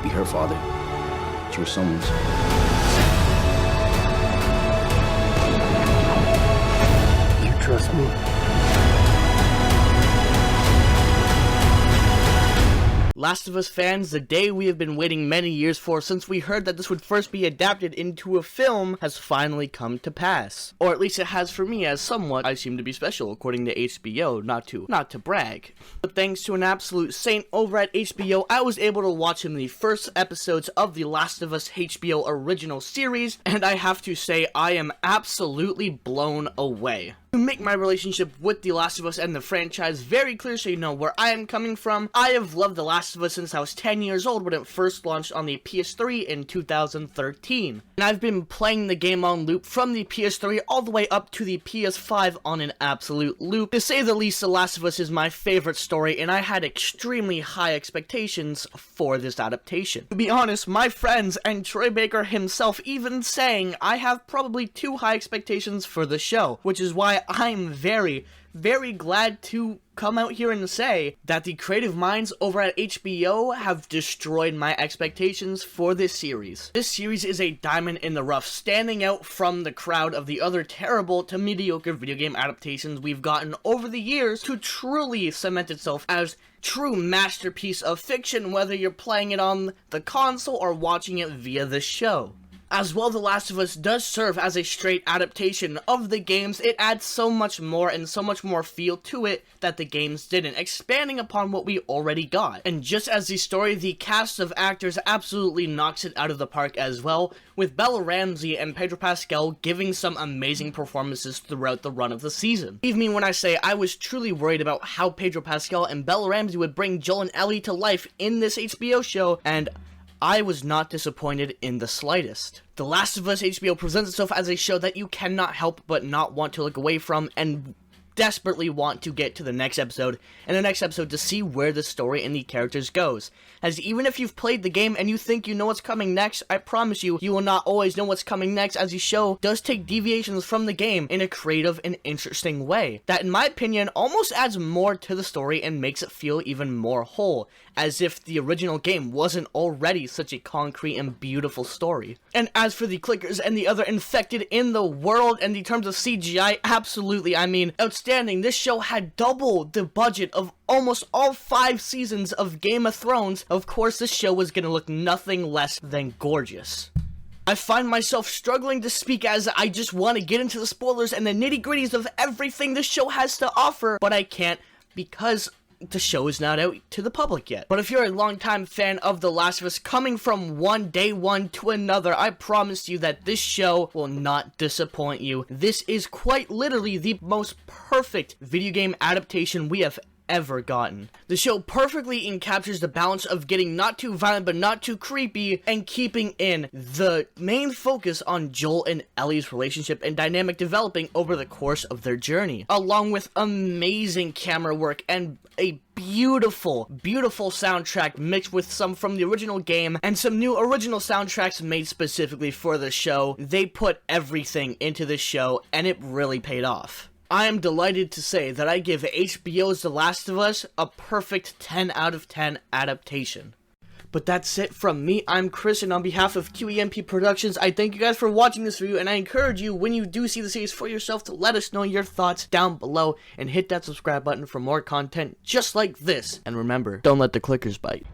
not be her father. She was someone's. You trust me? Last of Us fans, the day we have been waiting many years for since we heard that this would first be adapted into a film has finally come to pass. Or at least it has for me, as somewhat I seem to be special according to HBO, not to brag. But thanks to an absolute saint over at HBO, I was able to watch the first episodes of the Last of Us HBO original series, and I have to say I am absolutely blown away. To make my relationship with The Last of Us and the franchise very clear so you know where I am coming from, I have loved The Last of Us since I was 10 years old when it first launched on the PS3 in 2013. And I've been playing the game on loop from the PS3 all the way up to the PS5 on an absolute loop. To say the least, The Last of Us is my favorite story, and I had extremely high expectations for this adaptation. To be honest, my friends and Troy Baker himself even saying I have probably too high expectations for the show, which is why I'm very, very glad to come out here and say that the creative minds over at HBO have destroyed my expectations for this series. This series is a diamond in the rough, standing out from the crowd of the other terrible to mediocre video game adaptations we've gotten over the years to truly cement itself as true masterpiece of fiction, whether you're playing it on the console or watching it via the show. As well, The Last of Us does serve as a straight adaptation of the games. It adds so much more and so much more feel to it that the games didn't, expanding upon what we already got. And just as the story, the cast of actors absolutely knocks it out of the park as well, with Bella Ramsey and Pedro Pascal giving some amazing performances throughout the run of the season. Believe me when I say I was truly worried about how Pedro Pascal and Bella Ramsey would bring Joel and Ellie to life in this HBO show, and I was not disappointed in the slightest. The Last of Us HBO presents itself as a show that you cannot help but not want to look away from and desperately want to get to the next episode and the next episode to see where the story and the characters goes. As even if you've played the game and you think you know what's coming next, I promise you, you will not always know what's coming next, as the show does take deviations from the game in a creative and interesting way that, in my opinion, almost adds more to the story and makes it feel even more whole, as if the original game wasn't already such a concrete and beautiful story. And as for the clickers and the other infected in the world, and in terms of CGI, absolutely, I mean, outstanding. This show had double the budget of almost all 5 seasons of Game of Thrones. Of course, this show was gonna look nothing less than gorgeous. I find myself struggling to speak as I just want to get into the spoilers and the nitty-gritties of everything this show has to offer, but I can't because the show is not out to the public yet. But if you're a longtime fan of The Last of Us, coming from day one to another, I promise you that this show will not disappoint you. This is quite literally the most perfect video game adaptation we have ever gotten. The show perfectly encaptures the balance of getting not too violent but not too creepy, and keeping in the main focus on Joel and Ellie's relationship and dynamic developing over the course of their journey, along with amazing camera work and a beautiful soundtrack mixed with some from the original game and some new original soundtracks made specifically for the show. They put everything into this show and it really paid off. I am delighted to say that I give HBO's The Last of Us a perfect 10 out of 10 adaptation. But that's it from me. I'm Chris, and on behalf of QEMP Productions, I thank you guys for watching this video, and I encourage you, when you do see the series for yourself, to let us know your thoughts down below, and hit that subscribe button for more content just like this. And remember, don't let the clickers bite.